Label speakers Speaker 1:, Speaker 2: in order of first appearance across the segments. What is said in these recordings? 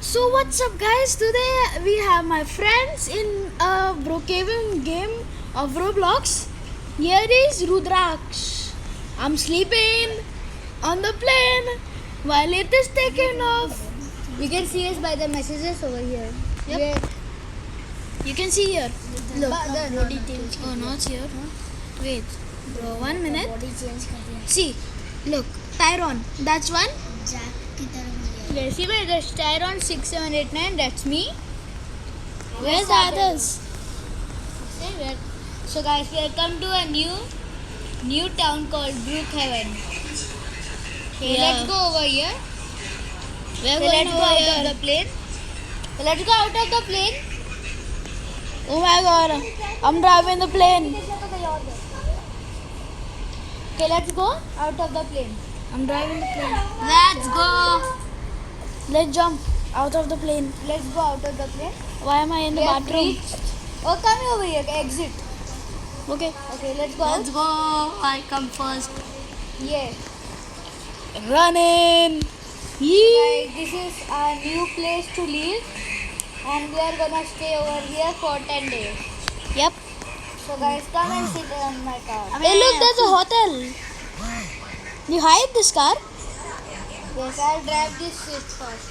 Speaker 1: So what's up guys, today we have my friends in a Brookhaven game of Roblox. Here is Rudraksh. I'm sleeping on the plane while it is taken off.
Speaker 2: You can see us by the messages over here.
Speaker 1: Yep. You can see here. Look.
Speaker 2: Body change.
Speaker 1: Oh, no, it's here. Wait, bro, 1 minute.
Speaker 2: Body change कर दिया.
Speaker 1: See, look, Tyron, that's one.
Speaker 2: Jack की तरफ लिया.
Speaker 1: Yeah, see where there's Tyron 6789, that's me. Where's the others? See where? So guys, we have come to a new town called Brookhaven. Okay,
Speaker 2: Yeah.
Speaker 1: let's go over here. We're
Speaker 2: So
Speaker 1: going
Speaker 2: let's go
Speaker 1: over
Speaker 2: out
Speaker 1: here.
Speaker 2: of the plane.
Speaker 1: So let's go out of the plane. Oh my god, I'm driving the plane. Okay, let's go out of the plane. I'm driving the plane.
Speaker 2: Let's go.
Speaker 1: Let's jump out of the plane.
Speaker 2: Let's go out of the plane.
Speaker 1: Why am I in the
Speaker 2: We have
Speaker 1: bathroom?
Speaker 2: reached. Oh, come over here. Exit.
Speaker 1: Okay.
Speaker 2: Okay, let's go.
Speaker 3: Let's go. I come first.
Speaker 2: Yeah.
Speaker 1: Running.
Speaker 2: Guys, this is our new place to live, and we are gonna stay over here for 10 days.
Speaker 1: Yep.
Speaker 2: So guys, come and sit on my car.
Speaker 1: Hey, look, there's a hotel. You hide this car?
Speaker 2: Yes, I'll drive this shit first.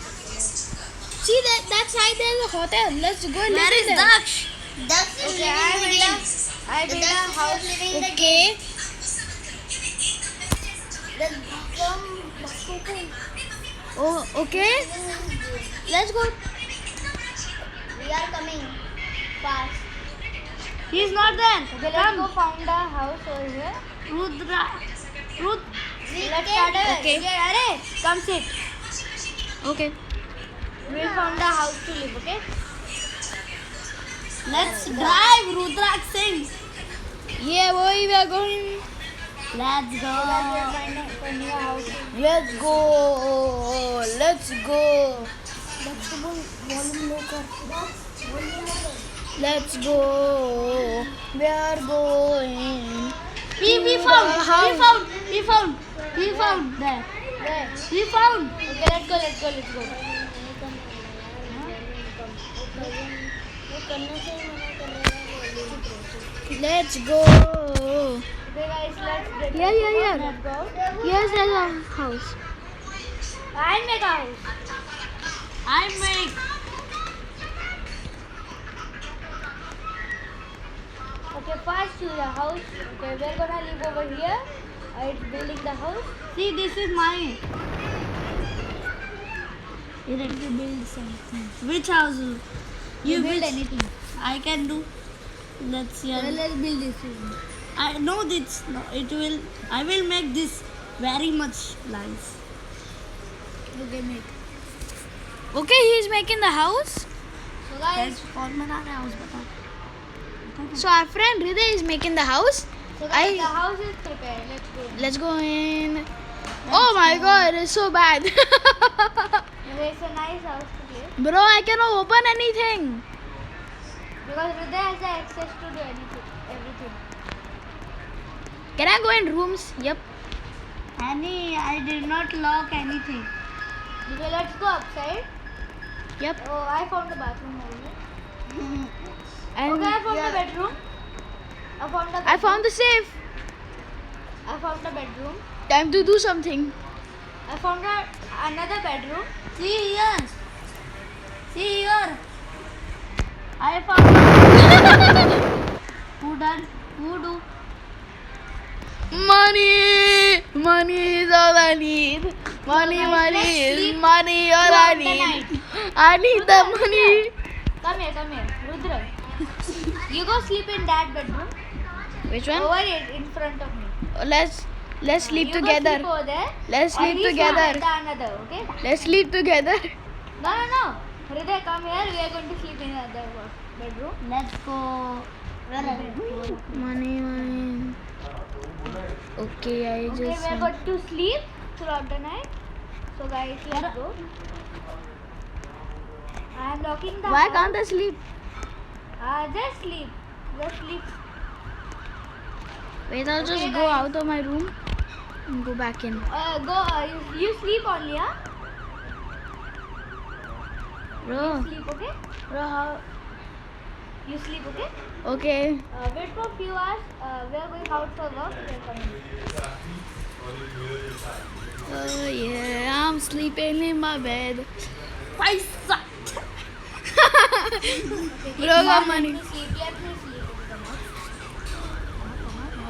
Speaker 1: See that side there's a hotel. Let's go and live
Speaker 3: Where
Speaker 1: in
Speaker 3: is
Speaker 1: there.
Speaker 3: Daksh?
Speaker 2: Okay, I built a house.
Speaker 1: Okay.
Speaker 2: Then come.
Speaker 1: Oh, okay. Let's go.
Speaker 2: We are coming fast.
Speaker 3: He's not there.
Speaker 2: Okay, let's go found a house over here.
Speaker 3: Rudra. Rud.
Speaker 2: Let's start it.
Speaker 1: Okay.
Speaker 2: Yeah, Are, come sit.
Speaker 1: Okay.
Speaker 2: We found a house to live, okay?
Speaker 3: Let's drive. Rudrak Singh.
Speaker 1: Yeah, boy, we are going.
Speaker 3: Let's
Speaker 2: We
Speaker 3: go.
Speaker 2: are finding a house.
Speaker 1: Let's go. Let's go. Let's go. We are going.
Speaker 3: We found there.
Speaker 2: There.
Speaker 3: We found.
Speaker 2: Okay, let's go.
Speaker 1: Let's go.
Speaker 2: Okay guys, let's get
Speaker 1: Yeah.
Speaker 2: Let's go.
Speaker 1: Here's the house.
Speaker 2: I make a house.
Speaker 3: I make.
Speaker 2: Okay, first to the house. Okay, we're gonna live over here. It's building the house.
Speaker 3: See, this is mine.
Speaker 1: You need to build something.
Speaker 3: Which house? You
Speaker 2: build
Speaker 3: build.
Speaker 2: anything.
Speaker 3: I can do. Let's see.
Speaker 2: Well, let's build this one.
Speaker 3: I know this. No, it will. I will make this very much nice.
Speaker 2: Okay, make.
Speaker 1: Okay, he's making the house.
Speaker 2: So guys,
Speaker 3: That's for my house, bata.
Speaker 1: So our friend Hriday is making the house.
Speaker 2: the house is prepared. Let's go.
Speaker 1: Let's go in. Oh my god, it's so bad.
Speaker 2: Okay, it's a nice house to live.
Speaker 1: Bro, I cannot open anything.
Speaker 2: Because Hriday has the access to do everything.
Speaker 1: Can I go in rooms? Yep.
Speaker 3: Annie, I did not lock anything.
Speaker 2: Okay, let's go outside.
Speaker 1: Yep.
Speaker 2: Oh, I found the bathroom over here.
Speaker 1: And
Speaker 2: Okay, I found the bedroom.
Speaker 1: I found the safe.
Speaker 2: I found the bedroom.
Speaker 1: Time to do something.
Speaker 2: I found another bedroom.
Speaker 3: See here. See here. I found. Who done? Who do?
Speaker 1: Money is all I need. Money is money all I need. I need the money.
Speaker 2: Come here, Rudra. You go sleep in that bedroom.
Speaker 1: Which one?
Speaker 2: Over it, in front of me.
Speaker 1: Let's sleep
Speaker 2: You
Speaker 1: together.
Speaker 2: Go sleep over there.
Speaker 1: Let's
Speaker 2: Or
Speaker 1: sleep
Speaker 2: he
Speaker 1: together.
Speaker 2: sleep in another, okay?
Speaker 1: Let's sleep together.
Speaker 2: No. Hriday, come here. We are going to sleep in another bedroom.
Speaker 3: Let's go.
Speaker 1: Money. Okay, I
Speaker 2: Okay, we
Speaker 1: just.
Speaker 2: are going to sleep throughout the night. So guys, let's go. I am locking the
Speaker 1: Why
Speaker 2: house.
Speaker 1: can't I sleep?
Speaker 2: Just sleep.
Speaker 1: Wait, I'll just
Speaker 2: Okay,
Speaker 1: go
Speaker 2: guys.
Speaker 1: out of my room and go back in.
Speaker 2: You sleep only, huh?
Speaker 1: Bro.
Speaker 2: Sleep, okay?
Speaker 1: Bro, how?
Speaker 2: You sleep, okay?
Speaker 1: Okay.
Speaker 2: Wait for a few hours. We are going out for work. We are coming.
Speaker 1: Oh yeah, I'm sleeping in my bed.
Speaker 3: Paisa.
Speaker 1: Bro, got money.
Speaker 2: Sleep. Let me sleep. Come on.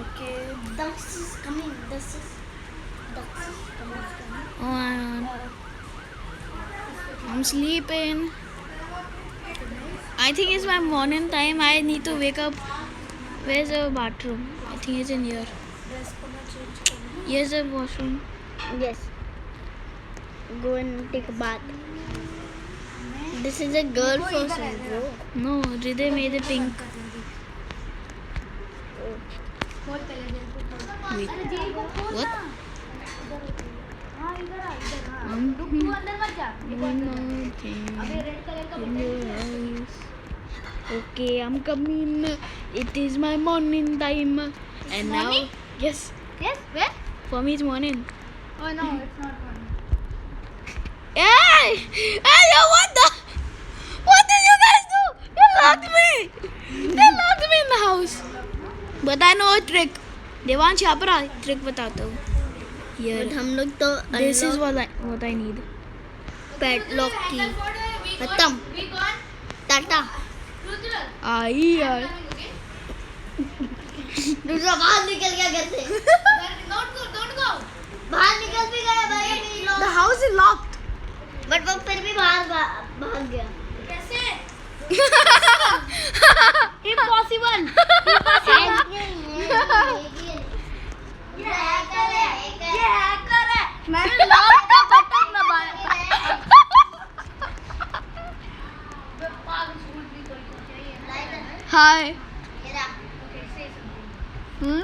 Speaker 1: Okay.
Speaker 3: Ducks is coming. Ducks is coming.
Speaker 1: Oh my god. I'm sleeping. I think it's my morning time. I need to wake up. Where's the bathroom? I think it's in here. Here's the washroom.
Speaker 3: Yes. Go and take a bath. This is a girl person, bro.
Speaker 1: No, Hriday made it pink.
Speaker 2: बहुत पहले दिन को
Speaker 1: Wait.
Speaker 2: अरे जी को खोल
Speaker 1: What?
Speaker 2: ना हाँ इधर आ इधर हाँ
Speaker 1: Um,
Speaker 2: तू अंदर मत जा देखो अंदर अबे रेड कलर का
Speaker 1: In
Speaker 2: button
Speaker 1: your eyes. Okay, I'm coming. It is my morning time. And now,
Speaker 2: morning?
Speaker 1: yes,
Speaker 2: yes where
Speaker 1: for me it's morning.
Speaker 2: oh no it's not one
Speaker 1: Hey! Hey, yo, what the? What did you guys do? You locked me! They locked me in the house. But I know a trick. Devansh, यहाँ पर आ trick बताता हूँ. Here.
Speaker 3: But हम लोग तो
Speaker 1: This is what I need.
Speaker 3: padlock की खत्म.
Speaker 2: we gone
Speaker 3: Tata.
Speaker 2: Rudra
Speaker 1: आई यार.
Speaker 3: दूसरा बाहर निकल गया घर से.
Speaker 2: don't go
Speaker 3: बाहर निकल भी गया भाई.
Speaker 1: The house is locked.
Speaker 3: But वो फिर भी बाहर भाग गया.
Speaker 2: कैसे
Speaker 3: Impossible. ये हैकर है. मैंने लॉक का बटन दबाया.
Speaker 1: Hi. Hmm?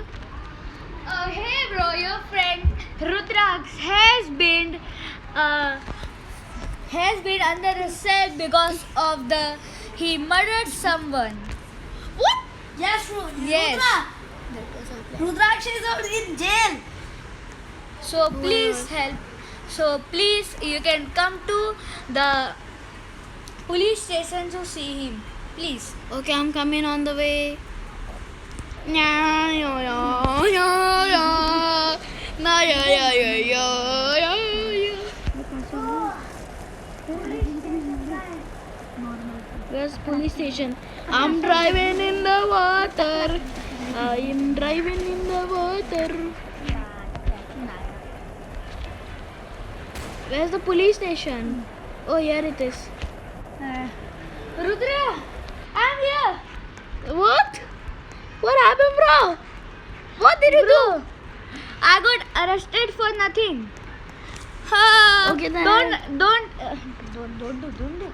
Speaker 2: hey bro your friend Rudraks has been under the cell because of he murdered someone.
Speaker 3: What? Yes,
Speaker 2: Yes.
Speaker 3: Rudraksh is in jail.
Speaker 2: So please help. So please you can come to the police station to see him. Please.
Speaker 1: Okay, I'm coming on the way. Yeah, yeah, yeah, yeah, yeah. Nah, yeah, yeah, yeah, yeah, yeah, yeah. Where's police station? I'm driving in the water. I'm driving in the water. Where's the police station? Oh, here it is.
Speaker 2: Rudra, I'm here.
Speaker 1: What? What happened, bro? What did you do?
Speaker 2: I got arrested for nothing.
Speaker 1: Okay, then
Speaker 2: Don't do.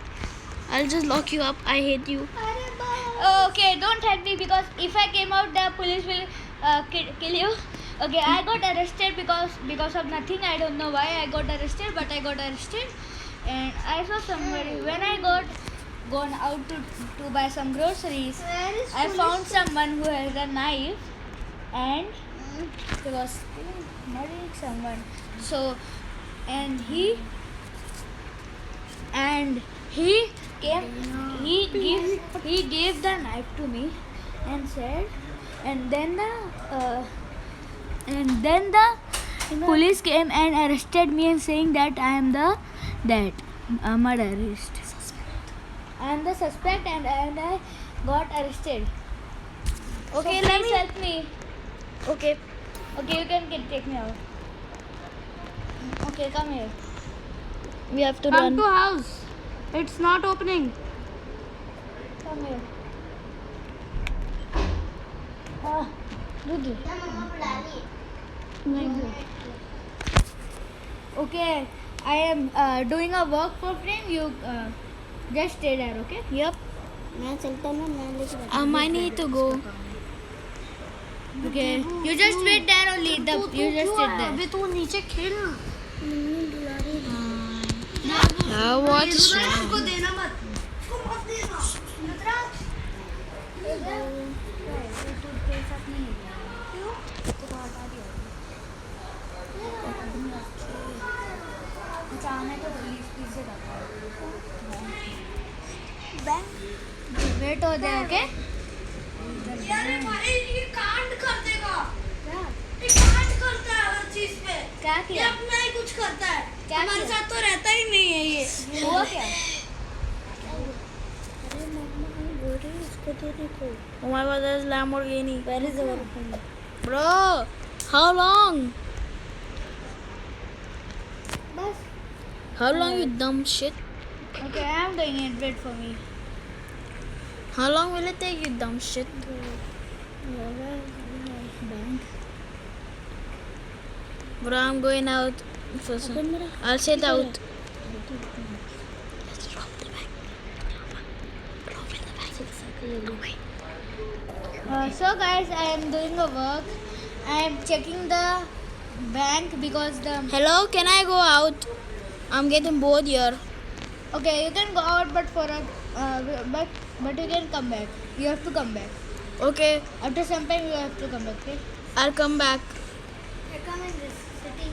Speaker 1: I'll just lock you up. I hate you.
Speaker 2: Okay, don't help me because if I came out, the police will kill you. Okay, I got arrested because of nothing. I don't know why I got arrested, but I got arrested. And I saw somebody when I got gone out to buy some groceries. I found someone who has a knife, and he was murdering someone. So, and he came. He gave the knife to me, and said, and then the police came and arrested me and saying that I am the murderist. I am the suspect and I got arrested.
Speaker 1: Okay,
Speaker 2: So
Speaker 1: let
Speaker 2: please
Speaker 1: me.
Speaker 2: help me.
Speaker 1: Okay.
Speaker 2: Okay, you can take me out. Okay, come here.
Speaker 1: We have to
Speaker 3: Come
Speaker 1: run.
Speaker 3: to house. It's not opening.
Speaker 2: Come here.
Speaker 1: Rudra.
Speaker 2: Okay, I am doing a work for friend. You just stay there, okay?
Speaker 1: Yep.
Speaker 3: मैं चलता ना मैं लेके
Speaker 1: I need to go.
Speaker 2: Okay. You just wait there only. You just sit there.
Speaker 3: अबे तू नीचे खेल ना.
Speaker 1: What's
Speaker 3: को देना मत.
Speaker 2: चाहने तो प्लीज से Wait over there, okay?
Speaker 1: अरे भाई ये कांड कर देगा।
Speaker 2: क्या
Speaker 1: ये कांड करता है हर चीज पे।
Speaker 2: क्या
Speaker 1: ये
Speaker 2: किया?
Speaker 1: अपना ही कुछ करता है।
Speaker 2: क्या
Speaker 1: हमारे
Speaker 2: किया?
Speaker 1: साथ तो रहता ही नहीं है ये।
Speaker 2: हुआ क्या?
Speaker 3: Oh my god, there's Lamborghini.
Speaker 1: Where is our phone?
Speaker 3: Bro, how long?
Speaker 2: बस.
Speaker 3: How long, you dumb shit?
Speaker 2: Okay, I am doing it. Wait for me.
Speaker 3: How long will it take, you dumb shit? Bro, I'm going out for some. I'll sit out. Let's rob the bank. Rob in the bank.
Speaker 2: So guys, I am doing a work. I am checking the bank because the.
Speaker 3: Hello, can I go out? I'm getting bored here.
Speaker 2: Okay, you can go out, but for a but you can come back. You have to come back.
Speaker 3: Okay,
Speaker 2: After some time, you have to come back. Okay.
Speaker 3: I'll come back.
Speaker 2: Come in this city.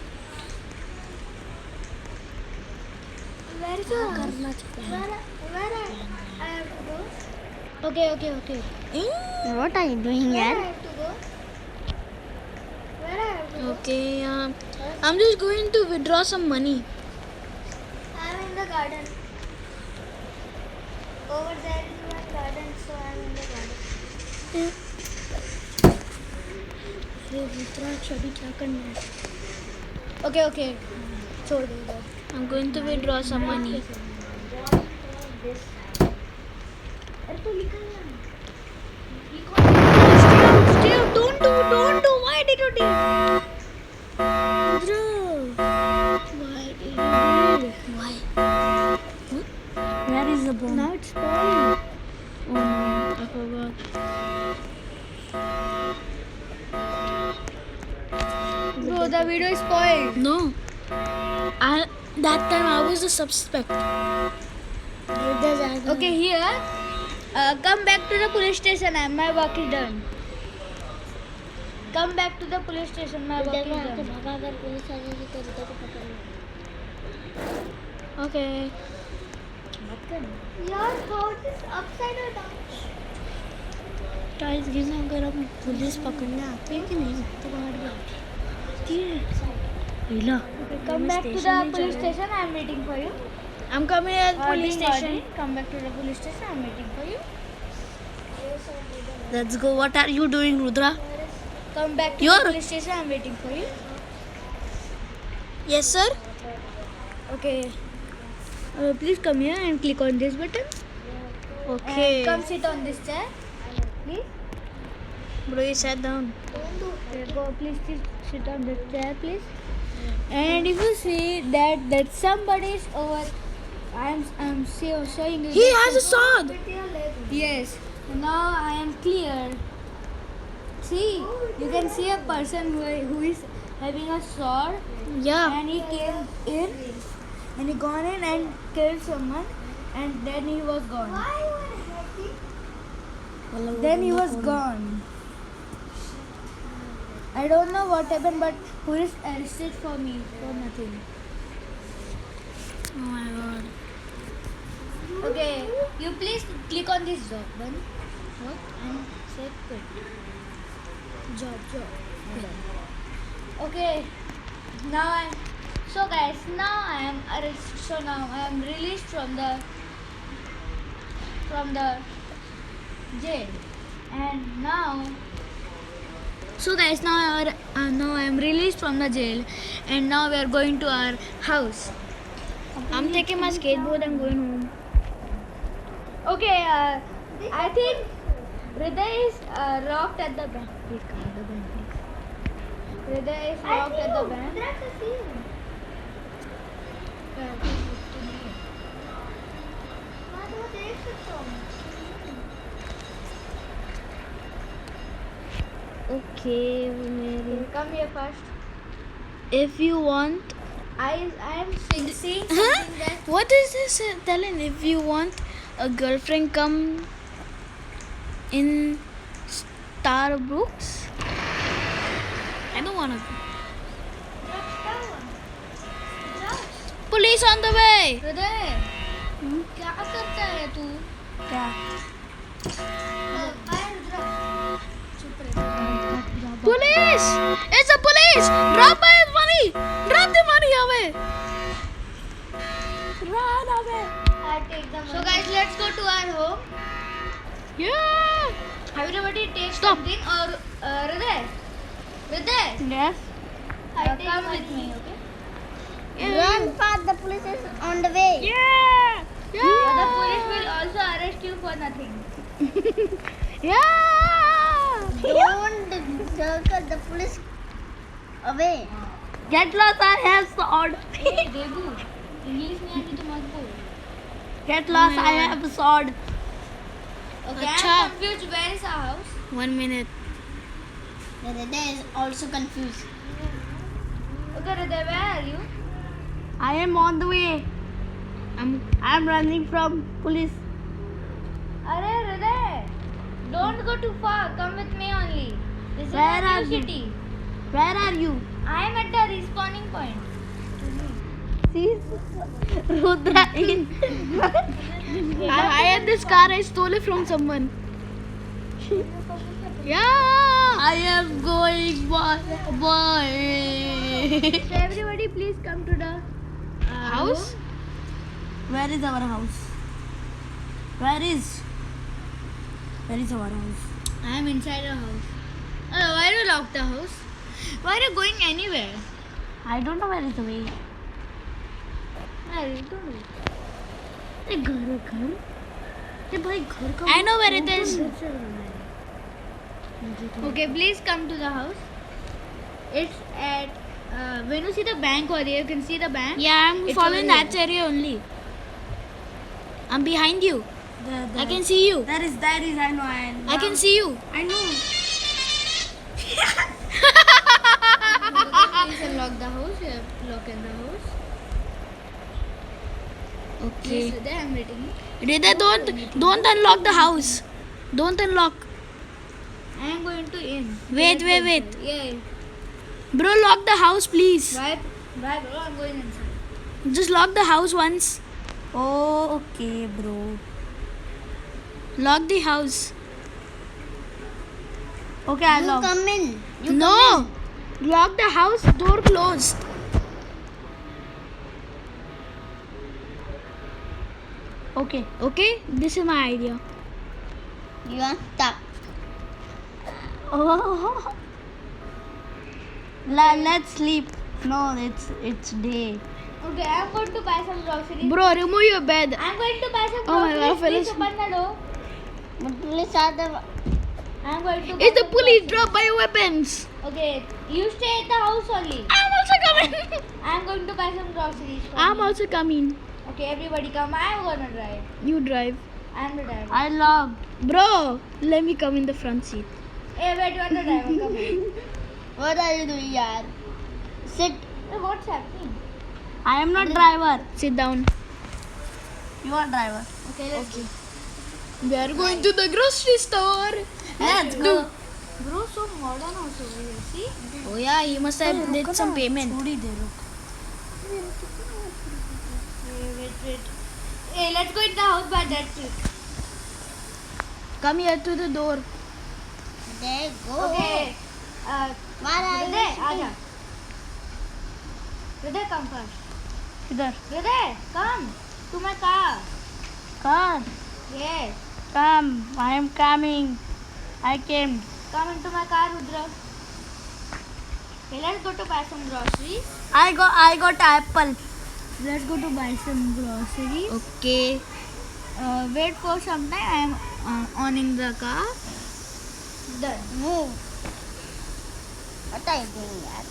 Speaker 2: Where is where I have to go? Okay.
Speaker 3: What are you doing
Speaker 2: Where I
Speaker 3: here?
Speaker 2: have to go? Where I have to go?
Speaker 3: Okay, I'm just going to withdraw some money.
Speaker 2: I am in the garden. Over there is one garden, so I am in the garden. Okay. छोड़ दो इधर.
Speaker 3: I'm going to withdraw some money.
Speaker 2: अरे तो निकल ना.
Speaker 3: Stay out, don't do. Why did you do? Why did you do? Why? Where is the bomb?
Speaker 2: Now it's spoiled.
Speaker 3: Oh no, I forgot.
Speaker 2: Bro, the video is spoiled.
Speaker 3: No. That time I was the suspect.
Speaker 2: Okay, here. Come back to the police station and my work is done. Come back to the police station, my work is done.
Speaker 3: Okay.
Speaker 2: Your house is upside or down?
Speaker 3: Tiles गिरना अगर हम police पकड़ने आते हैं कि नहीं तो बाहर बात
Speaker 2: Come back to the police station. I am waiting for you.
Speaker 3: I'm coming at the police station.
Speaker 2: Come back to the police station. I am waiting for you.
Speaker 3: Let's go. What are you doing, Rudra?
Speaker 2: Come back to
Speaker 3: You're-
Speaker 2: the police station. I am waiting for you.
Speaker 3: Yes, sir.
Speaker 2: Okay. Please come here and click on this button.
Speaker 3: Okay.
Speaker 2: And come sit on this chair. Please.
Speaker 3: Bro, you sat down.
Speaker 2: Please sit on this chair, please. And if you see that somebody is over, I'm showing you.
Speaker 3: He
Speaker 2: that
Speaker 3: has a sword.
Speaker 2: Yes. Now I am clear. See, you can see a person who is having a sword,
Speaker 3: Yeah.
Speaker 2: and he came in, and he gone in and killed someone, and then he was gone. Then he was gone. I don't know what happened, but police arrested for me for nothing.
Speaker 3: Oh my god.
Speaker 2: Okay, you please click on this job button. And say quit. Job. Okay. Now I am arrested. So now I am released from the jail. And now now I am released from the jail, and now we are going to our house.
Speaker 3: I'm taking my skateboard and going home.
Speaker 2: Okay, I think Hriday is locked at the bank. Please come to the bank, please. Hriday is locked at the bank.
Speaker 3: Okay, Mary.
Speaker 2: Come here first.
Speaker 3: If you want.
Speaker 2: I am seeing something
Speaker 3: Huh?
Speaker 2: that.
Speaker 3: What is this telling? If you want a girlfriend, come in Starbucks. I don't wanna. Police on the way.
Speaker 2: Hriday, क्या करता है तू?
Speaker 3: क्या?
Speaker 1: Police! It's a police! Drop my money! Drop the money away! Run away!
Speaker 2: I take the money. So guys, let's go to our home.
Speaker 1: Yeah!
Speaker 2: Everybody take
Speaker 1: Stop.
Speaker 2: something or Hriday. Hriday,
Speaker 3: Yes.
Speaker 2: come with me, okay?
Speaker 3: Run fast, the police is on the way.
Speaker 1: Yeah!
Speaker 2: The
Speaker 1: Yeah!
Speaker 2: police will also arrest you for nothing.
Speaker 1: Yeah!
Speaker 3: Don't circle the police away.
Speaker 1: Get lost, I have sword.
Speaker 2: Hey, Debu, English में आती तो मत बोल.
Speaker 1: Get lost, I have a sword.
Speaker 2: Okay,
Speaker 1: अच्छा.
Speaker 2: I'm confused. Where is our house?
Speaker 1: 1 minute.
Speaker 3: The Hriday is also confused.
Speaker 2: Okay, Hriday, where are you?
Speaker 1: I am on the way. I'm running from police.
Speaker 2: Arey, Hriday, don't go too far. Come with me only. This is
Speaker 1: Where
Speaker 2: a
Speaker 1: are
Speaker 2: new
Speaker 1: you?
Speaker 2: city.
Speaker 1: Where are you?
Speaker 2: I am at the respawning point.
Speaker 1: See, Rudra in. I hired this car. I stole it from someone. Yeah. I am going boy.
Speaker 2: So everybody, please come to the
Speaker 1: House? Where is our house? Where is our house?
Speaker 2: I am inside the house. Why do you lock the house? Why are you going anywhere?
Speaker 1: I don't know where is the way.
Speaker 2: I don't know.
Speaker 1: I know where it is.
Speaker 2: Okay, please come to the house. It's at when you see the bank over there, you can see the bank.
Speaker 1: Yeah, I'm
Speaker 2: It's
Speaker 1: following
Speaker 2: over
Speaker 1: that area only. I'm behind you. I can see you.
Speaker 3: That is, I know.
Speaker 1: I can see you.
Speaker 3: I know.
Speaker 2: Please unlock the house. You have to lock in the house.
Speaker 1: Okay.
Speaker 2: Yes, there I'm waiting.
Speaker 1: Rida, don't unlock the house. Don't unlock.
Speaker 2: I am going to in.
Speaker 1: Wait.
Speaker 2: Yeah.
Speaker 1: Bro, lock the house, please.
Speaker 2: Why, bro? I'm going inside.
Speaker 1: Just lock the house once.
Speaker 3: Oh, okay, bro.
Speaker 1: Lock the house.
Speaker 3: Okay, I'll lock. Come in.
Speaker 1: No. Lock the house. Door closed. Okay. This is my idea.
Speaker 3: You are stuck.
Speaker 1: Oh. Let's sleep. No, it's day.
Speaker 2: Okay, I'm going to buy some groceries.
Speaker 1: Bro, remove your bed.
Speaker 2: I'm going to buy some
Speaker 1: Oh my
Speaker 2: groceries.
Speaker 1: God,
Speaker 2: Please
Speaker 1: fellas.
Speaker 2: open the door.
Speaker 3: But police are the.
Speaker 2: I'm going to. Buy
Speaker 1: It's the
Speaker 2: some
Speaker 1: police.
Speaker 2: groceries.
Speaker 1: Drop by your weapons.
Speaker 2: Okay, you stay at the house only.
Speaker 1: I'm also coming.
Speaker 2: I'm going to buy some groceries. For
Speaker 1: I'm
Speaker 2: me.
Speaker 1: also coming.
Speaker 2: Okay, everybody come. I'm gonna drive.
Speaker 1: You drive.
Speaker 2: I'm the driver.
Speaker 1: I love. Bro, let me come in the front seat.
Speaker 2: Hey, wait, you are the driver. Come on.
Speaker 3: What are you doing, yaar? Sit.
Speaker 2: Hey, what's happening?
Speaker 1: I am not driver. Sit down.
Speaker 3: You are driver.
Speaker 2: Okay, let's go.
Speaker 1: We are going to the grocery store.
Speaker 3: Let's go.
Speaker 2: Bro, so modern also over here. See?
Speaker 1: Oh yeah, he must have did some payment.
Speaker 2: Wait. Hey, let's go in the house by that trick.
Speaker 1: Come here to the door.
Speaker 3: There go.
Speaker 2: Okay.
Speaker 3: Where are
Speaker 2: Hriday,
Speaker 3: you?
Speaker 2: आजा. Hriday, come first.
Speaker 1: Idhar.
Speaker 2: Hriday, come to my car.
Speaker 1: Come.
Speaker 2: Yes.
Speaker 1: Come. I am coming. I came.
Speaker 2: Come into my car, Rudra. Okay, let's go to buy some groceries.
Speaker 1: I got apple.
Speaker 2: Let's go to buy some groceries.
Speaker 1: Okay.
Speaker 2: Wait for some time. I am owning the car. Done.
Speaker 3: Move. What are you doing, yaar?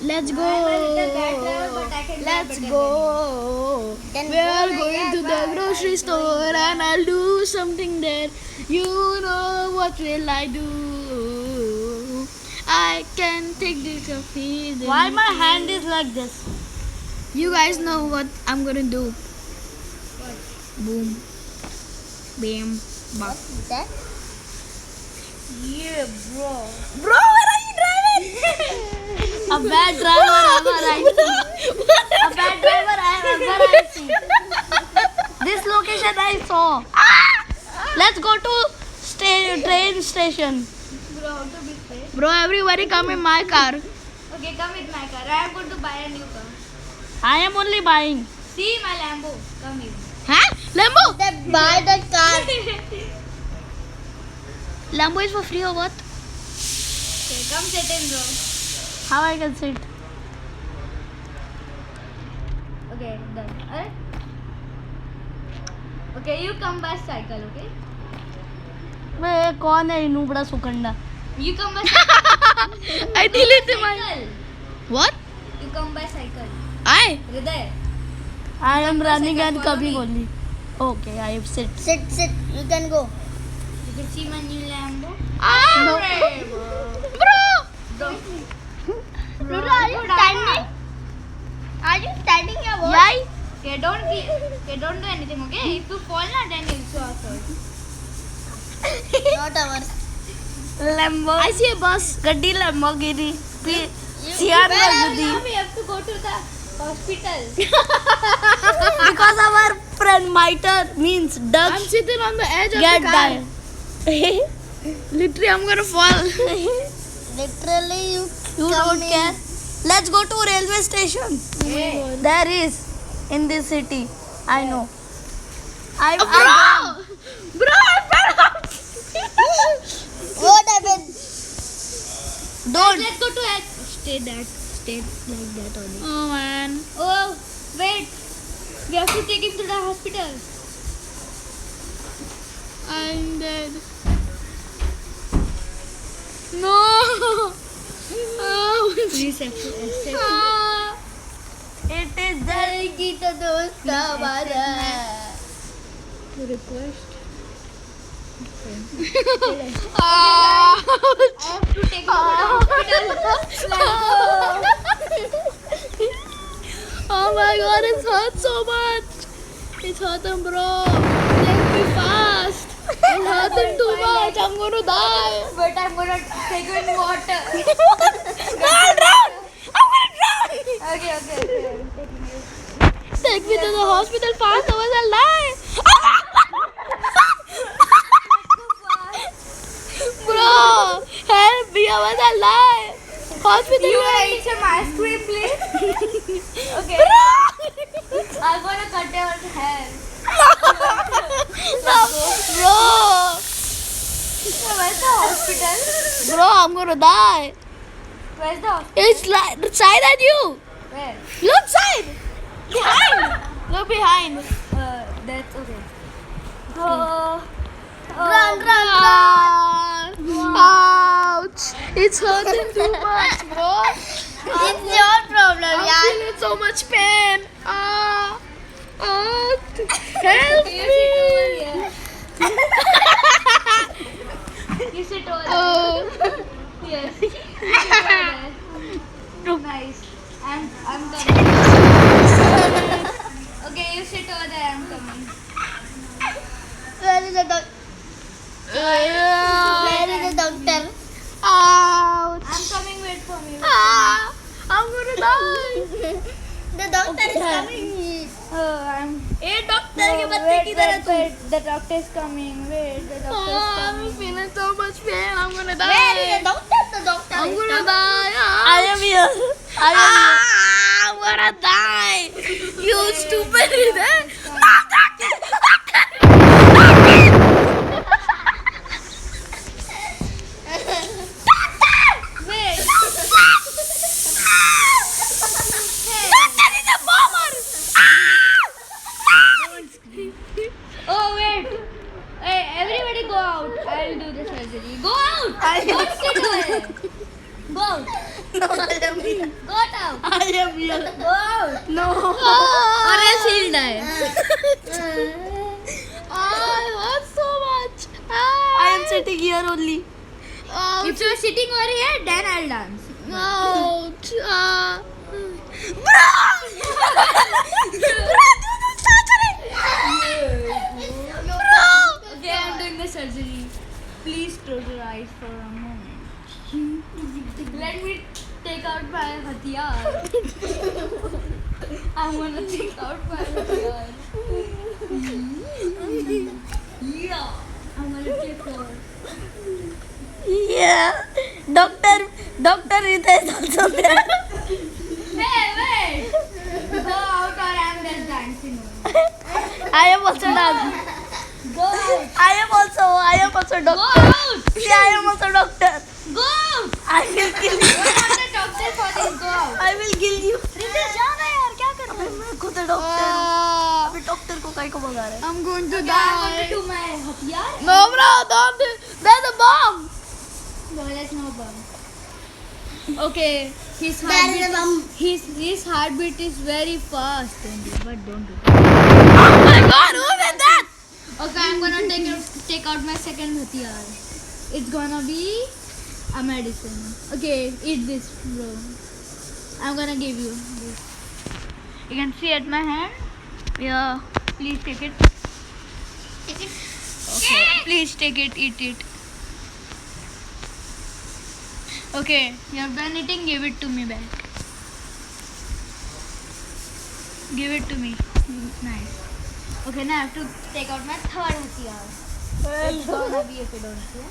Speaker 1: Let's go.
Speaker 2: I am a little bad driver, but I can drive
Speaker 1: Let's
Speaker 2: better
Speaker 1: go.
Speaker 3: Then
Speaker 1: We are
Speaker 3: go,
Speaker 1: going
Speaker 3: yaar,
Speaker 1: to the
Speaker 3: bye.
Speaker 1: grocery store and I'll do something there. You know what will I do? I can take this coffee.
Speaker 3: Why my hand is like this?
Speaker 1: You guys know what I'm gonna do. Boom. Bam. Bam.
Speaker 3: What is that?
Speaker 2: Yeah, bro.
Speaker 1: Bro, where are you driving?
Speaker 3: A bad driver ever I see. A bad driver I ever I see. This location I saw.
Speaker 1: Ah!
Speaker 3: Let's go to train station.
Speaker 2: Bro, how to be straight?
Speaker 3: Bro, everybody come in my car.
Speaker 2: Okay, come with my car. I am going to buy a new car.
Speaker 3: I am only buying.
Speaker 2: See my Lambo. Come here.
Speaker 3: Huh? Lambo?
Speaker 1: Buy the car.
Speaker 3: Lambo is for free or what?
Speaker 2: Okay, come sit in, bro.
Speaker 3: How I can sit?
Speaker 2: Okay, done. Alright? Okay, you come by cycle, okay?
Speaker 3: मैं कौन है इनू बड़ा सुकंडा?
Speaker 2: You come by cycle.
Speaker 3: I deleted my.
Speaker 2: Cycle.
Speaker 3: What?
Speaker 2: You come by cycle.
Speaker 3: I?
Speaker 2: Hriday.
Speaker 3: I am
Speaker 2: Come by
Speaker 3: running
Speaker 2: cycle,
Speaker 3: and
Speaker 2: follow
Speaker 3: coming
Speaker 2: me.
Speaker 3: only. Okay, I have sit.
Speaker 1: Sit. You can go.
Speaker 2: You can see my new Lambo.
Speaker 3: No. Bro.
Speaker 2: Bro.
Speaker 1: Bro, are you standing? Are you standing here? What?
Speaker 3: Yay.
Speaker 2: Okay, don't do anything, okay? If you fall na, then you'll sue our fault.
Speaker 1: Not ours.
Speaker 3: Lambo. I see a bus. Gaddi Lamborghini.
Speaker 1: You-
Speaker 3: CR
Speaker 1: where are
Speaker 3: Gaddi.
Speaker 2: Now we have to go to the hospital.
Speaker 3: Because our friend Miter means duck.
Speaker 1: I'm sitting on the edge of
Speaker 3: Get
Speaker 1: the car.
Speaker 3: die. Literally, I'm gonna fall.
Speaker 1: Literally, you
Speaker 3: You
Speaker 1: come
Speaker 3: don't
Speaker 1: in.
Speaker 3: care. Let's go to railway station.
Speaker 2: Hey.
Speaker 3: There is in this city. I know. I
Speaker 1: Bro, I fell out. What happened?
Speaker 3: don't.
Speaker 2: Let's go to that. Stay like that only.
Speaker 3: Oh man.
Speaker 2: Oh, wait. We have to take him to the hospital.
Speaker 3: I'm dead. No. Oh.
Speaker 2: Please accept.
Speaker 3: Ah. It is there.
Speaker 1: Gita dosta hamaरा.
Speaker 2: Request.
Speaker 3: Ah.
Speaker 2: I have to take him to the hospital.
Speaker 3: Oh my god, it hurts so much. It's hurting, bro. Take me fast. It hurting too much. I'm gonna die.
Speaker 2: But I'm gonna take you in water.
Speaker 3: I'll drown. I'm gonna drown.
Speaker 2: Okay.
Speaker 3: Take me to the hospital fast, otherwise I'll die. Bro, help me, otherwise I'll die. Hospital.
Speaker 2: You wanna eat some ice cream, please? Okay.
Speaker 3: Bro.
Speaker 2: I'm gonna cut your hair.
Speaker 3: No, bro.
Speaker 2: So where's the hospital?
Speaker 3: Bro, I'm gonna die.
Speaker 2: Where's the hospital?
Speaker 3: It's like side at you.
Speaker 2: Where?
Speaker 3: Look side. Behind. Look behind.
Speaker 2: That's okay. Oh.
Speaker 3: Run. Ouch. It's hurting too much, bro.
Speaker 1: It's your problem,
Speaker 3: I'm
Speaker 1: yaar.
Speaker 3: feeling so much pain. Help
Speaker 2: You
Speaker 3: me.
Speaker 2: sit over there.
Speaker 3: Oh.
Speaker 2: Yes. You sit over there. Nice. I'm coming. Okay, you sit over there. I'm coming.
Speaker 1: Where is the doctor? Where is the doctor?
Speaker 3: Ouch.
Speaker 2: I'm coming. Wait for me.
Speaker 3: I'm gonna die.
Speaker 1: The doctor is coming.
Speaker 2: I'm.
Speaker 3: Hey, doctor,
Speaker 2: No,
Speaker 3: के बच्चे
Speaker 2: wait,
Speaker 3: किधर है तू?
Speaker 2: wait. The doctor is coming. Wait, the doctor is
Speaker 3: I'm
Speaker 2: coming.
Speaker 3: feeling so much pain. I'm gonna die.
Speaker 1: Where is the doctor? The doctor
Speaker 3: I'm
Speaker 1: is
Speaker 3: gonna
Speaker 1: coming.
Speaker 3: die. I am here. I'm gonna die. You stupid.
Speaker 2: Wait. Oh wait. Hey, everybody go out. I'll do the surgery. Go out. Don't sit over there. Go out.
Speaker 1: No, I am here.
Speaker 2: Go out.
Speaker 3: I am here.
Speaker 2: Go out.
Speaker 3: No.
Speaker 2: Or else he'll die.
Speaker 3: It hurts so much. I am sitting here only.
Speaker 2: If you're sitting over here, then I'll dance.
Speaker 3: Ouch.
Speaker 2: Okay, I'm doing the surgery. Please close your eyes for a moment. Let me take out my hatiyar. I'm gonna take out my hatiyar. Yeah.
Speaker 3: Doctor Rita is also there.
Speaker 2: Hey, wait. Go out or I'm just dancing.
Speaker 3: I am also dancing.
Speaker 2: Go out.
Speaker 3: I am also
Speaker 2: Go
Speaker 3: doctor.
Speaker 2: out.
Speaker 3: See, I am also doctor.
Speaker 2: Go out.
Speaker 3: I will kill you.
Speaker 2: You're not the doctor for this. Go out.
Speaker 3: I will kill you.
Speaker 2: Ritesh जाना यार क्या कर
Speaker 3: अबे मैं खुद doctor अबे doctor को काहे को भगा रहा है
Speaker 1: I'm going to
Speaker 2: I'm
Speaker 1: die.
Speaker 2: going to do my हथियार.
Speaker 1: No, bro, don't. There's a bomb.
Speaker 2: No, there's no bomb. Okay, his heartbeat is very fast, but don't do that.
Speaker 1: Oh my God, who did that?
Speaker 2: Okay, I'm gonna take out my second hathiyar. It's gonna be a medicine. Okay, eat this, bro. I'm gonna give you this. You can see at my hand. Yeah, please take it. Okay, please take it, eat it. Okay, you're done eating, give it to me back. Give it to me. Nice. Okay, now I have to take out my third hathiyar. It's gonna be if you don't see.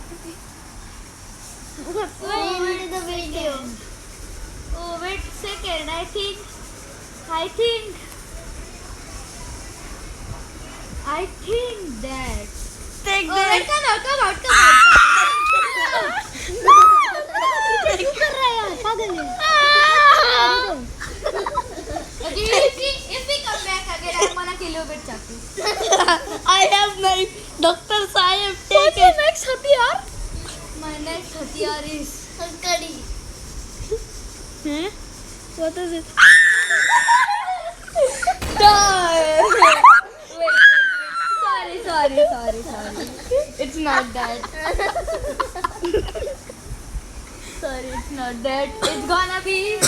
Speaker 2: Oh, wait a second. I think. That.
Speaker 3: take
Speaker 2: Oh,
Speaker 3: this
Speaker 2: wait, come out. क्यों कर रहा है यार? पागल है. Okay, if we come back again, I'm gonna kill you with chaku.
Speaker 3: I have knife doctor Sahib
Speaker 1: What's
Speaker 3: take
Speaker 1: your
Speaker 3: it
Speaker 1: next hathiyar?
Speaker 2: My next hathiyar is
Speaker 3: kadi what is it
Speaker 2: Sorry. It's not that. Sorry, it's not that. It's gonna be.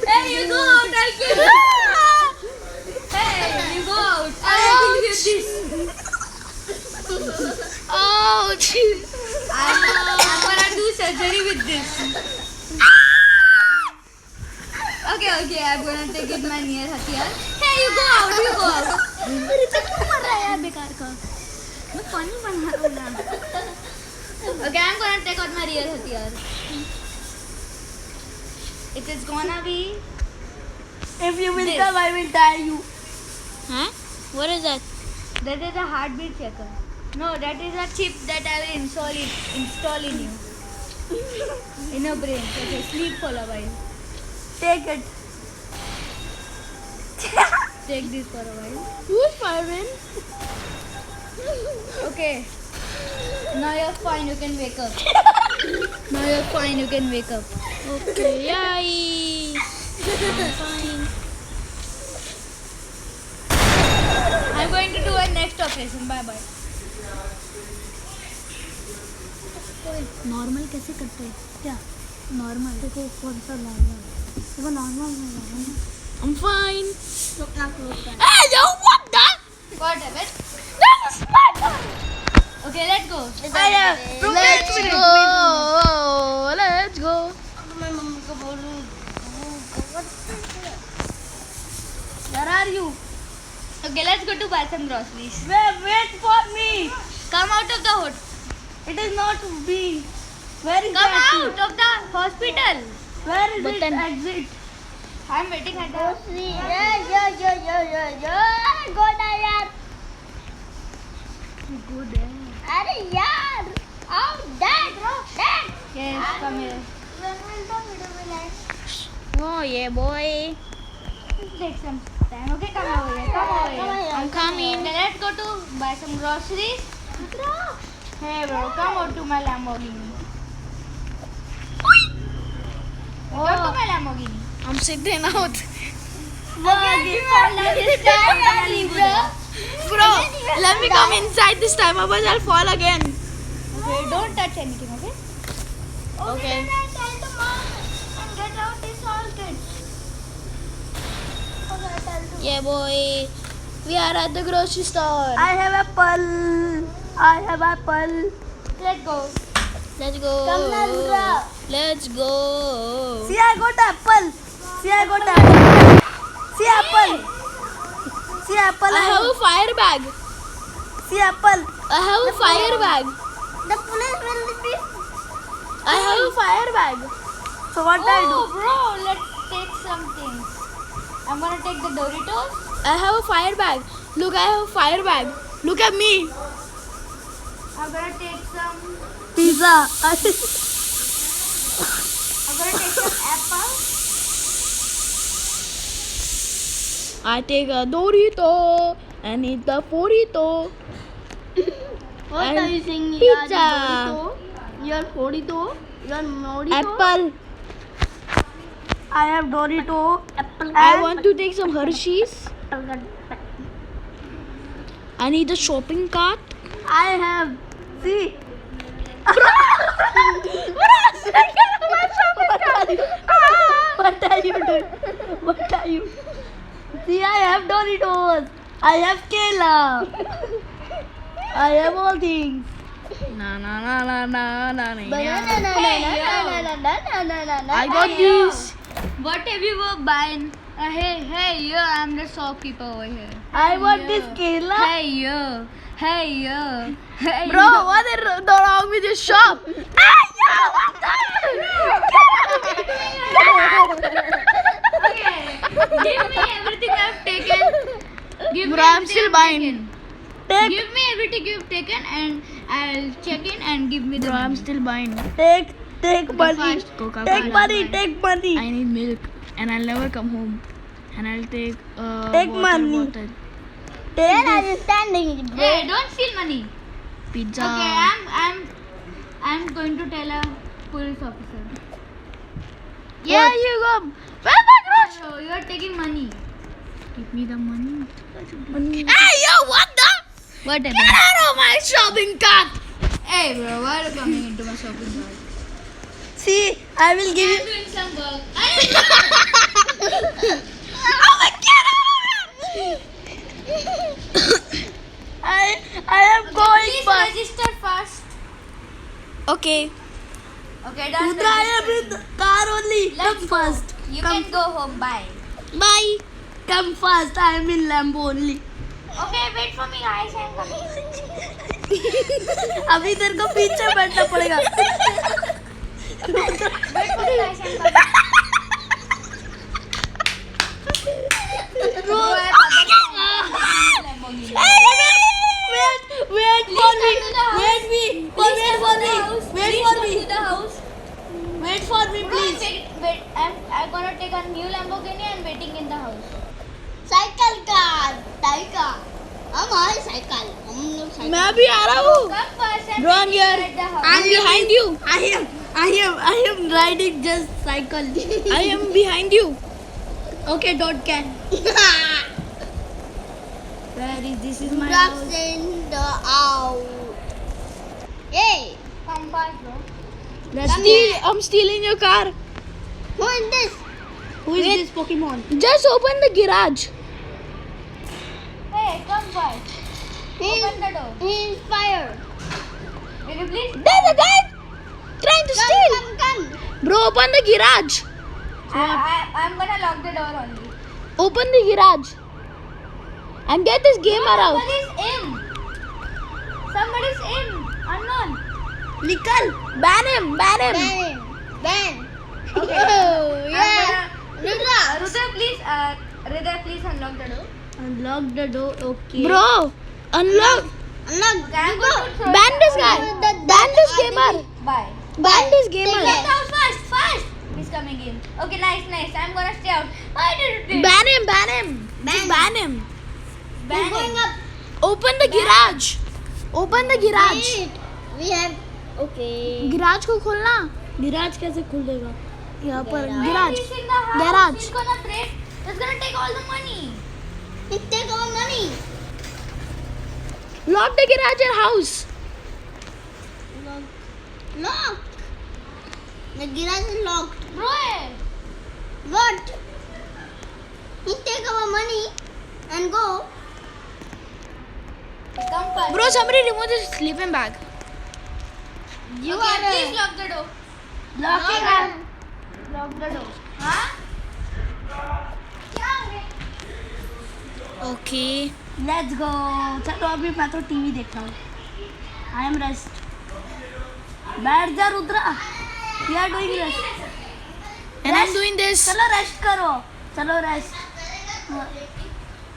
Speaker 2: Hey, you go out. I'll kill you. Hey, you go out. I'll kill you with this.
Speaker 3: ouch
Speaker 2: I'm gonna do surgery with this. Okay, I'm gonna take it my near hathiyar. Hey, you go out.
Speaker 3: अरे तो क्यों मर रहा है यार बेकार का
Speaker 2: मैं funny बना रहा हूँ ना. Okay, I'm gonna take out my real hathiyar. It is gonna be.
Speaker 3: if you will
Speaker 2: This.
Speaker 3: come I will die you
Speaker 1: What is that?
Speaker 2: That is a heartbeat checker. No, that is a chip that I will install in you. In your brain. Okay, sleep for a while.
Speaker 3: take it
Speaker 2: Take this for a while.
Speaker 1: Who's firing?
Speaker 2: Okay. Now you're fine, you can wake up. Now you're fine, you can wake up.
Speaker 1: Okay, yay. I'm fine.
Speaker 2: I'm going to do a next operation. Bye.
Speaker 1: Normal कैसे करते हैं क्या normal देखो कौन सा normal वो normal में I'm fine. Hey, yo, what the?
Speaker 2: What happened?
Speaker 1: That's a spider.
Speaker 2: Okay, let's go.
Speaker 1: Let's go.
Speaker 3: मैं मम्मी को बोलूं
Speaker 2: Where are you? Okay, let's go to buy some groceries.
Speaker 3: wait for me
Speaker 2: Come out of the hood.
Speaker 3: it is not me where is
Speaker 2: Come
Speaker 3: the exit?
Speaker 2: out of the hospital.
Speaker 3: where is
Speaker 1: Button.
Speaker 3: it exit
Speaker 2: I'm waiting at the.
Speaker 3: go ना यार
Speaker 2: Go there.
Speaker 3: अरे यार आओ dad
Speaker 2: Yes, come here.
Speaker 1: Oh yeah, boy.
Speaker 2: Take some time. Okay, come over here.
Speaker 1: I'm coming.
Speaker 2: Okay, let's go to buy some groceries. Hey bro, come out to my Lamborghini. Come to my Lamborghini.
Speaker 1: I'm sitting out. Bro, let me come inside this time, otherwise I'll fall again.
Speaker 2: Okay, don't touch anything, okay?
Speaker 1: Okay. Yeah, boy. We are at the grocery store.
Speaker 3: I have apple
Speaker 2: Let's go.
Speaker 1: Let's go.
Speaker 3: Come, Nandra.
Speaker 1: Let's go.
Speaker 3: see I got apple see apple
Speaker 1: I have a fire bag.
Speaker 3: See apple.
Speaker 1: I have a fire bag.
Speaker 3: The police will be.
Speaker 1: I have a fire bag.
Speaker 3: So what I do?
Speaker 2: Oh, bro, let's take some things. I'm gonna take the Doritos.
Speaker 1: I have a fire bag. Look, I have a fire bag. Look at me.
Speaker 2: I'm gonna take some.
Speaker 3: Pizza.
Speaker 2: I'm gonna take some apple.
Speaker 1: I take a Dorito and eat the Dorito.
Speaker 3: What
Speaker 1: And
Speaker 3: are you saying?
Speaker 1: pizza.
Speaker 3: Your Dorito. Your Dorito.
Speaker 1: Apple.
Speaker 3: I have Dorito. Apple.
Speaker 1: I want to take some Hershey's. I need a shopping cart.
Speaker 3: I have. See. What are you doing? What are you? See, I have Doritos. I have Kela. I have all things.
Speaker 1: Na na na na na na na.
Speaker 3: I
Speaker 1: I got these.
Speaker 2: What have you were buying? Hey, yo, I'm the shopkeeper over here.
Speaker 3: I want this Kela.
Speaker 2: Hey, yo. Hey,
Speaker 1: Bro, what is wrong with your shop?
Speaker 2: Okay, give me everything I've taken. Give
Speaker 1: Bro,
Speaker 2: me
Speaker 1: I'm
Speaker 2: everything
Speaker 1: still
Speaker 2: I've
Speaker 1: buying.
Speaker 2: taken.
Speaker 3: Take,
Speaker 2: Give me everything you've taken and I'll check in and give me the
Speaker 1: Bro, I'm
Speaker 2: money.
Speaker 1: still buying.
Speaker 3: take money.
Speaker 2: fast.
Speaker 1: Coca-Cola.
Speaker 3: Take money. Take money.
Speaker 1: I need milk, and I'll never come home. And I'll take
Speaker 3: Take
Speaker 1: water
Speaker 3: money.
Speaker 1: bottle,
Speaker 3: Take this. Standing.
Speaker 2: Hey, don't steal money.
Speaker 1: pizza.
Speaker 2: Okay, I'm going to tell a police officer.
Speaker 1: Yeah, you go. Where's my grocery?
Speaker 2: So you are taking money.
Speaker 1: Give me the money.
Speaker 3: Hey, yo, what the?
Speaker 2: What
Speaker 3: Get out of my shopping cart.
Speaker 2: Hey bro, why are you coming into my shopping cart?
Speaker 3: See, I will give
Speaker 2: I'm
Speaker 3: you.
Speaker 2: doing some work.
Speaker 3: Oh my God! I am going
Speaker 2: Please
Speaker 3: first.
Speaker 2: register first.
Speaker 1: Okay.
Speaker 2: Okay, done.
Speaker 3: Rudra, I am in the car only.
Speaker 2: Let's
Speaker 3: Come first.
Speaker 2: You
Speaker 3: Come.
Speaker 2: can go home. Bye.
Speaker 3: Bye. Come first. I am in Lambo only.
Speaker 2: Okay, wait for me, guys. I'm coming.
Speaker 3: अभी तेरे को पीछे बैठना पड़ेगा.
Speaker 2: Wait for me, guys. I'm coming.
Speaker 3: Bro,
Speaker 2: Lamborghini.
Speaker 3: wait for me. Wait me.
Speaker 2: Please
Speaker 3: Wait for
Speaker 2: come to the
Speaker 3: me.
Speaker 2: house.
Speaker 3: Wait
Speaker 2: Please
Speaker 3: for
Speaker 2: come
Speaker 3: me.
Speaker 2: to the house.
Speaker 3: Wait for me,
Speaker 2: Bro,
Speaker 3: please.
Speaker 2: wait. I'm gonna take a new Lamborghini and waiting in the house.
Speaker 3: Cycle का Taika हमारी cycle हम लोग cycle
Speaker 1: मैं भी आ रहा हूँ.
Speaker 2: Come first and
Speaker 1: Bro, I'm
Speaker 2: meet
Speaker 1: here.
Speaker 2: at the house.
Speaker 1: I'm behind you.
Speaker 3: I am riding just cycle.
Speaker 1: I am behind you.
Speaker 3: Okay, don't care.
Speaker 1: Where is this? Is my
Speaker 3: Drugs
Speaker 1: house.
Speaker 3: in the out. Hey,
Speaker 2: Come fast, bro.
Speaker 1: I'm stealing your car.
Speaker 3: who is this? Who is this Pokemon?
Speaker 1: Just open the garage.
Speaker 2: Hey, come fast. Open the door.
Speaker 3: He is fire.
Speaker 2: Will you please?
Speaker 1: There's a guy trying to steal.
Speaker 3: Come.
Speaker 1: Bro, open the garage.
Speaker 2: I'm gonna lock the door only.
Speaker 1: Open the garage. And get this gamer out.
Speaker 2: Somebody's in. Somebody's in. Unknown.
Speaker 3: Nikal.
Speaker 1: Ban him.
Speaker 3: Ben.
Speaker 2: Okay.
Speaker 3: Oh, yeah.
Speaker 2: Rudra, please unlock the door.
Speaker 3: Unlock the door. Okay.
Speaker 1: Bro, unlock.
Speaker 3: Unlock.
Speaker 2: Okay, I'm going to throw
Speaker 1: Ban this guy. Ban this gamer.
Speaker 2: Bye.
Speaker 1: Ban this gamer.
Speaker 2: Get out fast. He's coming in. Okay, nice. I'm gonna stay out. Why did you
Speaker 1: Ban him. Just ban him.
Speaker 2: ban
Speaker 3: Going
Speaker 2: him?
Speaker 3: up.
Speaker 1: Open the garage. Open the garage.
Speaker 3: Wait. We have. Okay.
Speaker 1: Garage को खोलना.
Speaker 3: Garage कैसे खुलेगा?
Speaker 1: यहाँ पर
Speaker 3: Garage.
Speaker 1: Garage.
Speaker 2: He's in the house.
Speaker 1: Garage.
Speaker 2: He's gonna trade. He's gonna take all the money.
Speaker 3: Take our money.
Speaker 1: Lock the garage and house.
Speaker 3: Locked. The garage is locked.
Speaker 2: Bro,
Speaker 3: What? He take our money and go.
Speaker 2: come first.
Speaker 1: Bro, somebody remove this sleeping bag.
Speaker 3: You
Speaker 2: okay,
Speaker 3: are
Speaker 2: please lock the door.
Speaker 3: locking
Speaker 2: No,
Speaker 3: up.
Speaker 2: Lock the door. Huh?
Speaker 1: Okay.
Speaker 4: Let's गो. चलो अभी मैं तो TV देख रहा हूँ. I am rest. बैठ जा Rudra. We are doing rest.
Speaker 3: And I'm doing this.
Speaker 4: चलो रेस्ट करो. चलो rest.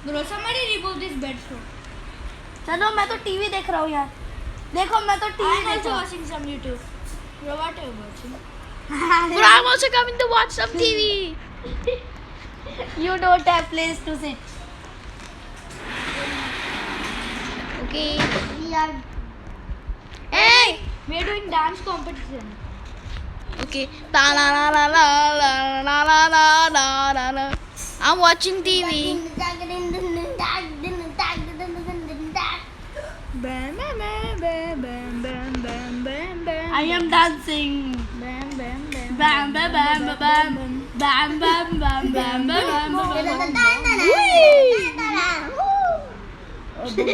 Speaker 2: Bro, somebody remove this bed from.
Speaker 4: चलो मैं तो टीवी देख रहा हूँ यार. देखो मैं तो
Speaker 2: I
Speaker 4: टीवी
Speaker 2: am
Speaker 4: देख
Speaker 2: also
Speaker 4: रहा
Speaker 2: watching some YouTube. Bro, what are you watching?
Speaker 3: Bro, I'm also coming to watch some TV.
Speaker 4: हूँ. You don't have place to sit.
Speaker 3: Okay.
Speaker 4: We are.
Speaker 3: Hey.
Speaker 2: We are doing dance competition.
Speaker 3: Okay. La la la la la la la la la la la la. I'm watching TV. Bam bam bam bam bam bam bam bam.
Speaker 4: I am dancing.
Speaker 3: Bam bam bam.
Speaker 4: Bam bam bam bam bam bam bam bam bam bam.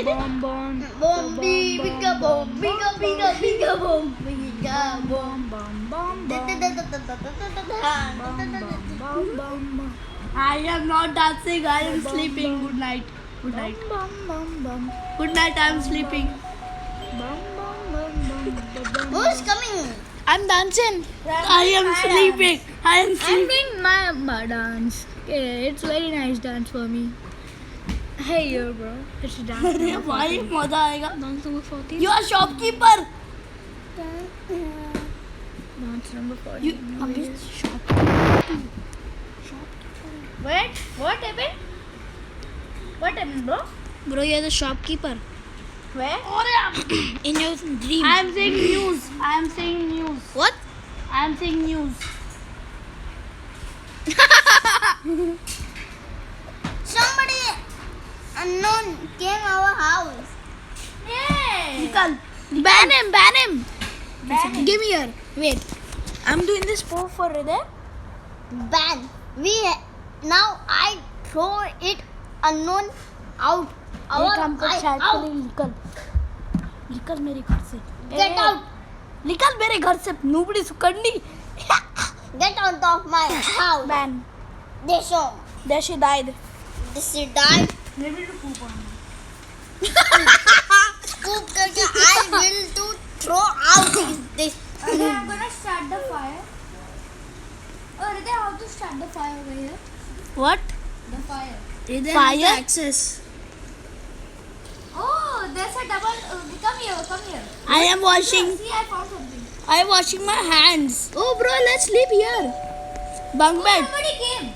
Speaker 3: Bom bom.
Speaker 4: Boom, bigga, boom, bigga, bigga, bigga, boom, bigga, boom.
Speaker 3: Bom bom bom. Bom bom bom.
Speaker 4: I am not dancing. I am sleeping. Good night. Good night.
Speaker 3: Bom bom bom.
Speaker 4: Good night. I am sleeping.
Speaker 3: Bom bom bom bom.
Speaker 4: Who's coming?
Speaker 3: I'm dancing.
Speaker 4: I am sleeping. I am
Speaker 3: I'm
Speaker 4: sleeping.
Speaker 3: doing my dance. Yeah, it's very nice dance for me. Hey, yo, bro. It's dance.
Speaker 4: अरे भाई मजा आएगा.
Speaker 3: Dance number 14.
Speaker 4: You are shopkeeper.
Speaker 3: Dance number 14.
Speaker 4: You अभी shop.
Speaker 2: Wait, what happened? What happened, bro?
Speaker 3: Bro, you're the shopkeeper.
Speaker 2: Where?
Speaker 3: In your dream.
Speaker 4: I am saying news. I am saying news.
Speaker 3: What?
Speaker 4: I am saying news. Somebody unknown came our house.
Speaker 2: Yay!
Speaker 4: निकल.
Speaker 3: Ban him, ban him. Give me here. Wait. I'm doing this pose for Hriday.
Speaker 4: Ban. Now I throw it unknown out.
Speaker 3: निकल निकल मेरे घर से.
Speaker 4: Get out.
Speaker 3: निकल मेरे घर से नूबड़ी सुकंडी.
Speaker 4: Get out of my house.
Speaker 3: Ban.
Speaker 4: Desho.
Speaker 3: There she died.
Speaker 4: This is died.
Speaker 2: Maybe to poop on me.
Speaker 4: Scoop करके I will to throw out this.
Speaker 2: Okay, I'm gonna start the fire. Oh, Hriday, how to start the fire over here?
Speaker 3: What?
Speaker 2: The fire.
Speaker 3: Fire access.
Speaker 2: Oh, there's a double. Come here, come here.
Speaker 4: I am washing.
Speaker 2: See, I found something.
Speaker 4: I am washing my hands.
Speaker 3: Oh, bro, let's sleep here.
Speaker 4: Bunk
Speaker 2: Oh,
Speaker 4: bed.
Speaker 2: somebody came.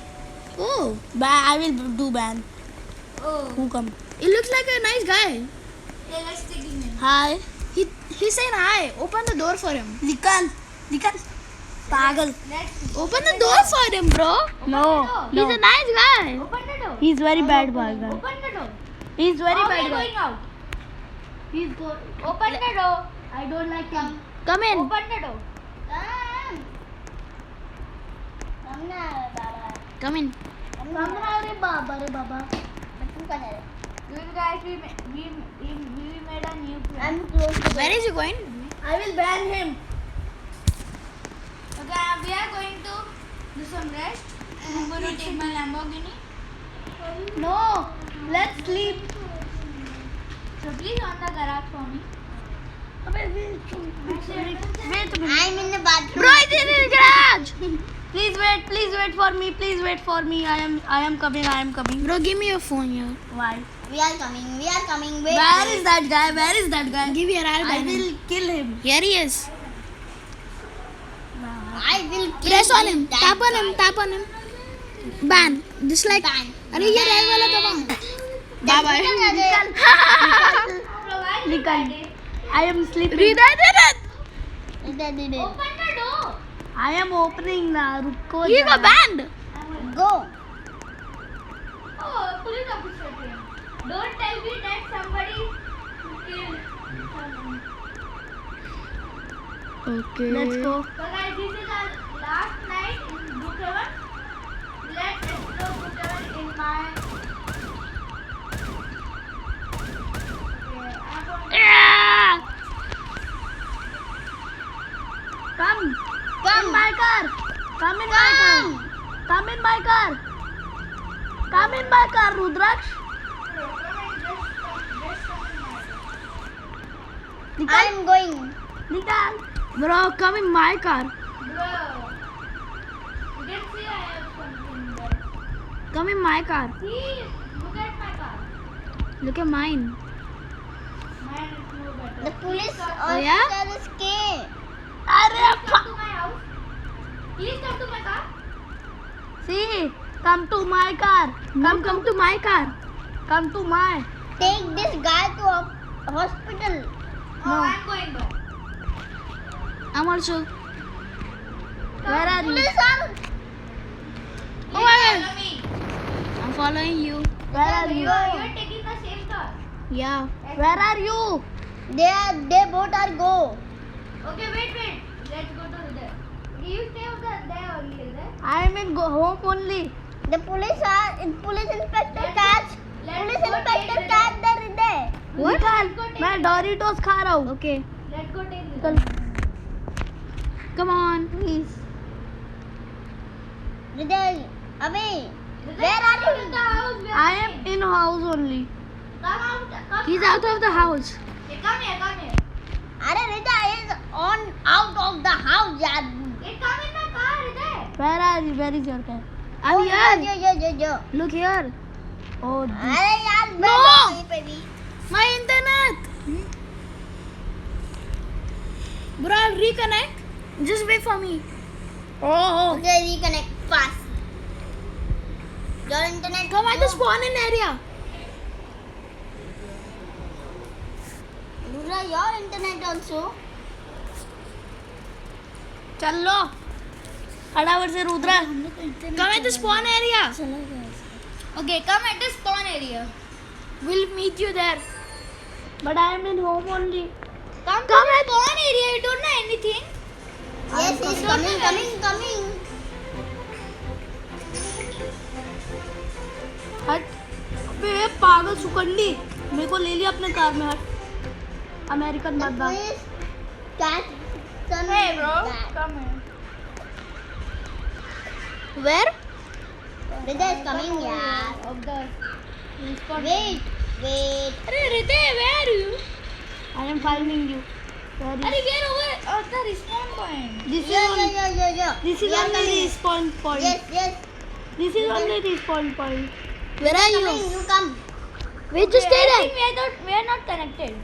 Speaker 3: Oh,
Speaker 4: I will do ban.
Speaker 2: Oh,
Speaker 4: Who come?
Speaker 3: he looks like a nice guy.
Speaker 2: yeah, let's take him in.
Speaker 4: Hi.
Speaker 3: He's saying hi. Open the door for him.
Speaker 4: निकल. निकल. पागल.
Speaker 2: Let's
Speaker 3: Open the door for him, bro.
Speaker 4: No.
Speaker 3: He's a nice guy.
Speaker 2: open the door.
Speaker 4: He's very bad guy.
Speaker 2: Open the door.
Speaker 4: He's very
Speaker 2: How are
Speaker 4: bad
Speaker 2: you
Speaker 4: guy.
Speaker 2: going out?
Speaker 4: He's good.
Speaker 2: Open the door.
Speaker 4: I don't like him.
Speaker 3: Come in.
Speaker 2: Open the door.
Speaker 3: Come in.
Speaker 4: अरे बाबा रे बाबा.
Speaker 2: You guys, we made a new plan.
Speaker 4: I'm close to
Speaker 3: Where is he going?
Speaker 4: I will ban him.
Speaker 2: Okay, we are going to do some rest. I'm going to take my Lamborghini.
Speaker 4: No. Let's sleep.
Speaker 2: So please on the garage for me.
Speaker 4: Wait. I'm in the bathroom.
Speaker 3: Bro, it's in his garage.
Speaker 4: Please wait for me. Please wait for me. I am coming.
Speaker 3: Bro, give me your phone here.
Speaker 4: Why?
Speaker 5: We are coming. Wait.
Speaker 4: Where is that guy?
Speaker 3: Give here, I'll
Speaker 4: I
Speaker 3: ban him.
Speaker 4: will kill him.
Speaker 3: Here he is.
Speaker 5: I will kill
Speaker 3: Press on him.
Speaker 5: that
Speaker 3: Tap on
Speaker 5: guy.
Speaker 3: him. Tap on him. Ban. Dislike.
Speaker 5: Ban.
Speaker 3: अरे ये red वाला दबा.
Speaker 4: Bye bye.
Speaker 2: Nikkal.
Speaker 4: I am sleeping.
Speaker 3: Hriday did it.
Speaker 5: Open the door.
Speaker 2: Open the door.
Speaker 4: I am opening now. रुको.
Speaker 3: He got banned.
Speaker 5: Go.
Speaker 2: Oh, police officer came. Don't tell me that somebody killed someone.
Speaker 3: Okay.
Speaker 4: Let's go.
Speaker 2: So guys, this is our last night in Brookhaven. Let's explore Brookhaven in my.
Speaker 3: Yeah.
Speaker 4: Come.
Speaker 5: Come.
Speaker 4: In my car. Come in my car. Come in my car. Come in my car, Rudraksh.
Speaker 5: I'm going.
Speaker 4: निकाल.
Speaker 3: Bro, come in my car.
Speaker 2: Bro, you can see I have something there.
Speaker 3: Come in my car.
Speaker 2: See, look at my car.
Speaker 3: Look at mine.
Speaker 2: Mine is no better.
Speaker 5: The police
Speaker 3: Oh, yeah?
Speaker 5: officer is came.
Speaker 4: अरे
Speaker 2: Come to my house. Please come to my car.
Speaker 4: See, come to my car.
Speaker 3: Come to my car.
Speaker 4: Come to my.
Speaker 5: Take this guy to a hospital.
Speaker 2: Oh, I'm going there.
Speaker 3: I'm also.
Speaker 4: Where are you?
Speaker 5: Police are.
Speaker 3: Oh my God.
Speaker 2: Follow me.
Speaker 3: I'm following you.
Speaker 4: Where are you?
Speaker 2: You're taking the same car.
Speaker 3: Yeah.
Speaker 4: Where are you?
Speaker 5: They both are go.
Speaker 2: Okay, wait. Let's go to there. You stay over there only, is it?
Speaker 4: I am in home only.
Speaker 5: The police inspector catch.
Speaker 2: Let's
Speaker 5: Police
Speaker 2: go
Speaker 5: inspector
Speaker 2: take
Speaker 5: catch the Hriday.
Speaker 4: निकाल. मैं Doritos खा रहा हूँ.
Speaker 3: Okay.
Speaker 2: Let's go take
Speaker 4: निकल.
Speaker 3: Come on.
Speaker 4: Please.
Speaker 5: Hriday, Abhi,
Speaker 2: Where
Speaker 5: where are
Speaker 2: to
Speaker 5: you?
Speaker 2: the house? Where
Speaker 4: I am in house only.
Speaker 2: Come out. Come
Speaker 3: He's out of the house.
Speaker 2: Hey, come here.
Speaker 5: Arey Hriday is out of the house, yaar.
Speaker 2: Hey, come in my car, Hriday.
Speaker 4: Where are you? Where is your car?
Speaker 3: I'm here.
Speaker 5: Yo.
Speaker 3: Look here.
Speaker 4: Oh, this.
Speaker 5: अरे यार
Speaker 3: No.
Speaker 5: बैठो कहीं पे भी.
Speaker 3: My internet. Bro, I'll reconnect. Just wait for me.
Speaker 4: Oh.
Speaker 5: Okay, reconnect fast. Your internet.
Speaker 3: Come at the spawning area.
Speaker 5: Rudra, your internet also.
Speaker 4: चलो. फटाफट से Rudra.
Speaker 3: Come at the spawn area.
Speaker 2: Okay, come at the spawn area.
Speaker 3: We'll meet you there.
Speaker 4: But I am in home only.
Speaker 2: Come to the spawn area. You don't know anything.
Speaker 5: Yes, he's coming.
Speaker 4: हट. अबे पागल सुकंडी. मेरे को ले लिया अपने car में. हट. अमेरिकन
Speaker 5: The
Speaker 4: मत बात.
Speaker 5: police catch some
Speaker 2: Hey, bro.
Speaker 5: guy.
Speaker 2: Come here.
Speaker 3: Where?
Speaker 5: Rudra is coming, yaar.
Speaker 2: Of the
Speaker 5: Wait.
Speaker 2: Arey, Hriday, where are you?
Speaker 4: I am finding you. Where is?
Speaker 2: Arey, we are over at the respawn point.
Speaker 4: This is
Speaker 5: Yo.
Speaker 4: This is
Speaker 5: We are
Speaker 4: only
Speaker 5: coming.
Speaker 4: respawn point.
Speaker 5: Yes.
Speaker 4: This is only respawn point.
Speaker 3: Where are you?
Speaker 5: Coming, you come.
Speaker 3: Wait, just stay
Speaker 2: I
Speaker 3: there.
Speaker 2: think we are not connected.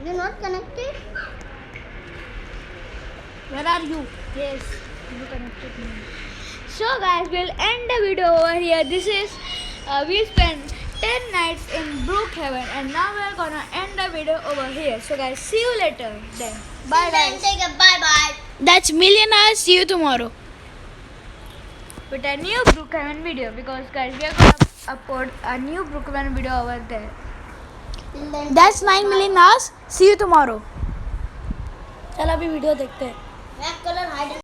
Speaker 5: You're not connected?
Speaker 4: Where are you?
Speaker 2: Yes, you connected me. So guys, we'll end the video over here. This is we spent 10 nights in Brookhaven and now we're gonna end the video over here. So guys, see you later then. Bye
Speaker 5: Then
Speaker 2: guys.
Speaker 5: take a bye.
Speaker 3: That's millionaires. See you tomorrow.
Speaker 2: With a new Brookhaven video because guys, we are gonna upload a new Brookhaven video over there.
Speaker 5: Till then,
Speaker 3: That's 9 million hours. See you tomorrow.
Speaker 4: चल अभी video देखते हैं.
Speaker 5: black color hide and